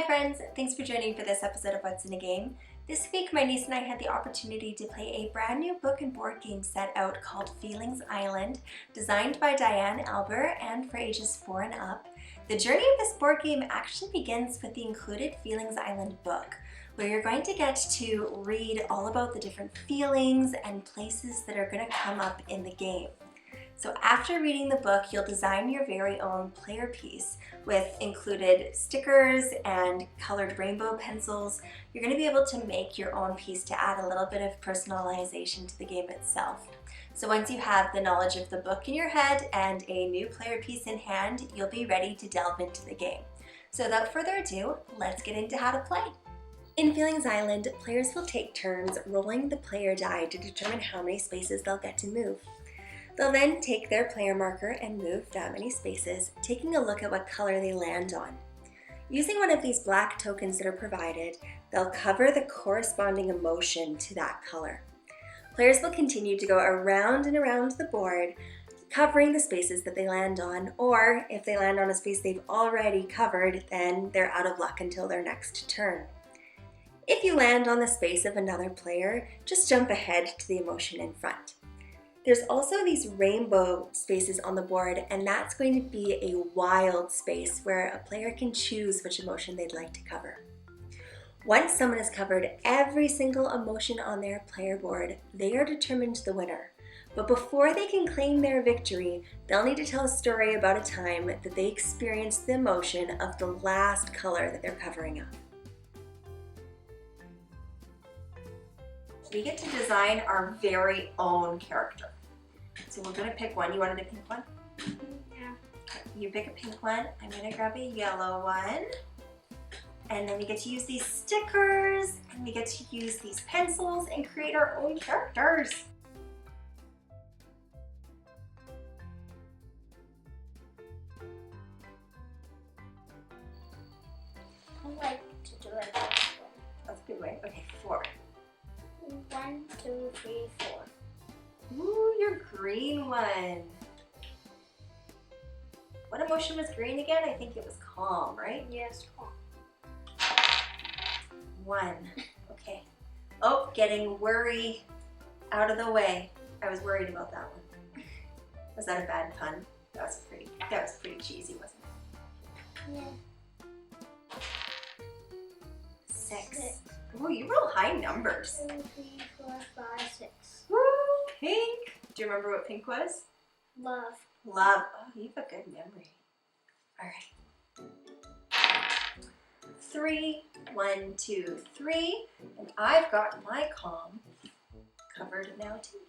Hi friends, thanks for joining for this episode of What's in a Game. This week my niece and I had the opportunity to play a brand new book and board game set out called Feelings Island, designed by Diane Alber and for ages 4 and up. The journey of this board game actually begins with the included Feelings Island book, where you're going to get to read all about the different feelings and places that are going to come up in the game. So after reading the book, you'll design your very own player piece with included stickers and colored rainbow pencils. You're going to be able to make your own piece to add a little bit of personalization to the game itself. So once you have the knowledge of the book in your head and a new player piece in hand, you'll be ready to delve into the game. So without further ado, let's get into how to play. In Feelings Island, players will take turns rolling the player die to determine how many spaces they'll get to move. They'll then take their player marker and move that many spaces, taking a look at what color they land on. Using one of these black tokens that are provided, they'll cover the corresponding emotion to that color. Players will continue to go around and around the board, covering the spaces that they land on, or if they land on a space they've already covered, then they're out of luck until their next turn. If you land on the space of another player, just jump ahead to the emotion in front. There's also these rainbow spaces on the board, and that's going to be a wild space where a player can choose which emotion they'd like to cover. Once someone has covered every single emotion on their player board, they are determined the winner. But before they can claim their victory, they'll need to tell a story about a time that they experienced the emotion of the last color that they're covering up. We get to design our very own character. So we're gonna pick one. You wanted a pink one? Yeah. Okay, you pick a pink one. I'm gonna grab a yellow one. And then we get to use these stickers, and we get to use these pencils and create our own characters. I like to do it this way. That's a good way. Okay, 4. 1, 2, 3, 4. Ooh, your green one. What emotion was green again? I think it was calm, right? Yes, calm. 1. Okay. Oh, getting worry out of the way. I was worried about that one. Was that a bad pun? That was pretty cheesy, wasn't it? Yeah. 6. Ooh, you roll high numbers. 2, 3, 4, 5, 6. Woo, pink. Do you remember what pink was? Love. Love. Oh, you have a good memory. All right. 3, 1, 2, 3. And I've got my calm covered now too.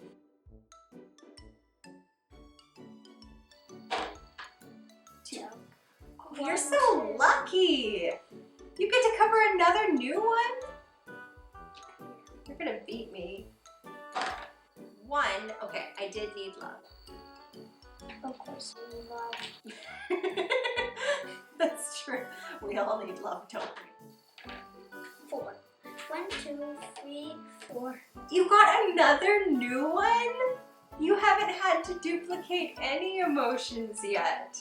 Oh, you're so lucky. You get to cover another new one? You're gonna beat me. 1, okay, I did need love. Of course, love. That's true. We all need love, don't we? 4. 1, 2, 3, 4. You got another new one? You haven't had to duplicate any emotions yet.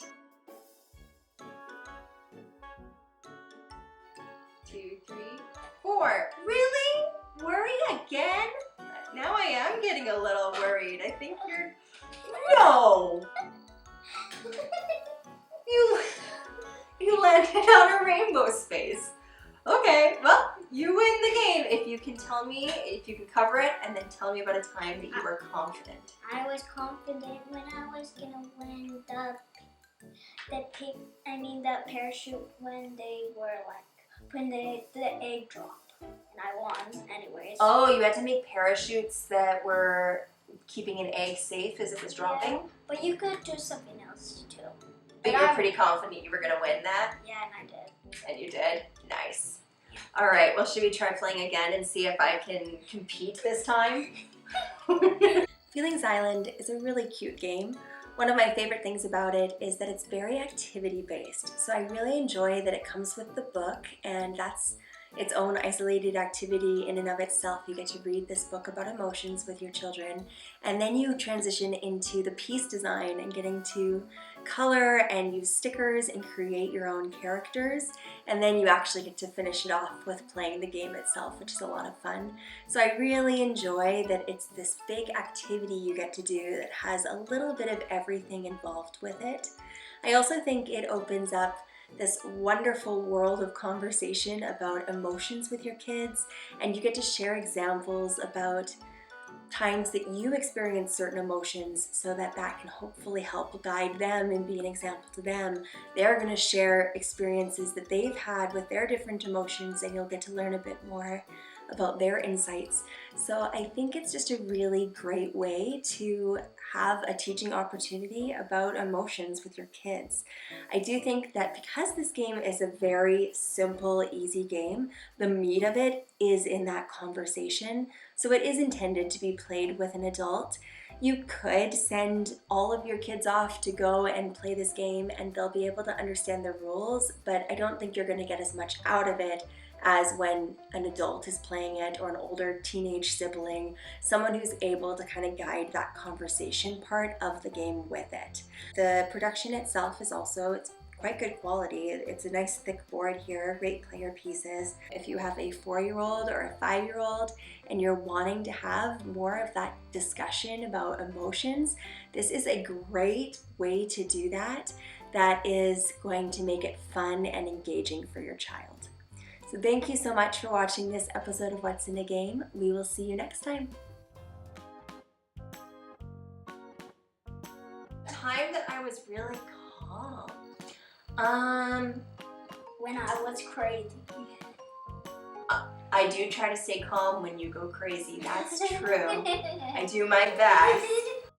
2, 3, 4. Really? Worry again? Now I am getting a little worried. I think you're... No! You landed on a rainbow space. Okay, well, you win the game if you can tell me, if you can cover it, and then tell me about a time that you were confident. I was confident when I was gonna win the parachute when the egg dropped, and I won anyways. Oh, you had to make parachutes that were keeping an egg safe as it was dropping? Yeah, but you could do something else too. But you're pretty confident you were gonna win that? Yeah, and I did. And you did? Nice. All right, well, should we try playing again and see if I can compete this time? Feelings Island is a really cute game. One of my favorite things about it is that it's very activity-based. So I really enjoy that it comes with the book, and that's its own isolated activity in and of itself. You get to read this book about emotions with your children, and then you transition into the piece design and getting to color and use stickers and create your own characters, and then you actually get to finish it off with playing the game itself, which is a lot of fun. So I really enjoy that it's this big activity you get to do that has a little bit of everything involved with it. I also think it opens up this wonderful world of conversation about emotions with your kids, and you get to share examples about times that you experience certain emotions so that can hopefully help guide them and be an example to them. They're going to share experiences that they've had with their different emotions, and you'll get to learn a bit more about their insights. So I think it's just a really great way to have a teaching opportunity about emotions with your kids. I do think that because this game is a very simple, easy game, the meat of it is in that conversation. So it is intended to be played with an adult. You could send all of your kids off to go and play this game and they'll be able to understand the rules, but I don't think you're going to get as much out of it as when an adult is playing it, or an older teenage sibling, someone who's able to kind of guide that conversation part of the game with it. The production itself is also, it's quite good quality. It's a nice thick board here, great player pieces. If you have a 4-year-old or a 5-year-old and you're wanting to have more of that discussion about emotions, this is a great way to do that. That is going to make it fun and engaging for your child. So thank you so much for watching this episode of What's in a Game. We will see you next time. Time that I was really calm. When I was crazy. I do try to stay calm when you go crazy. That's true. I do my best.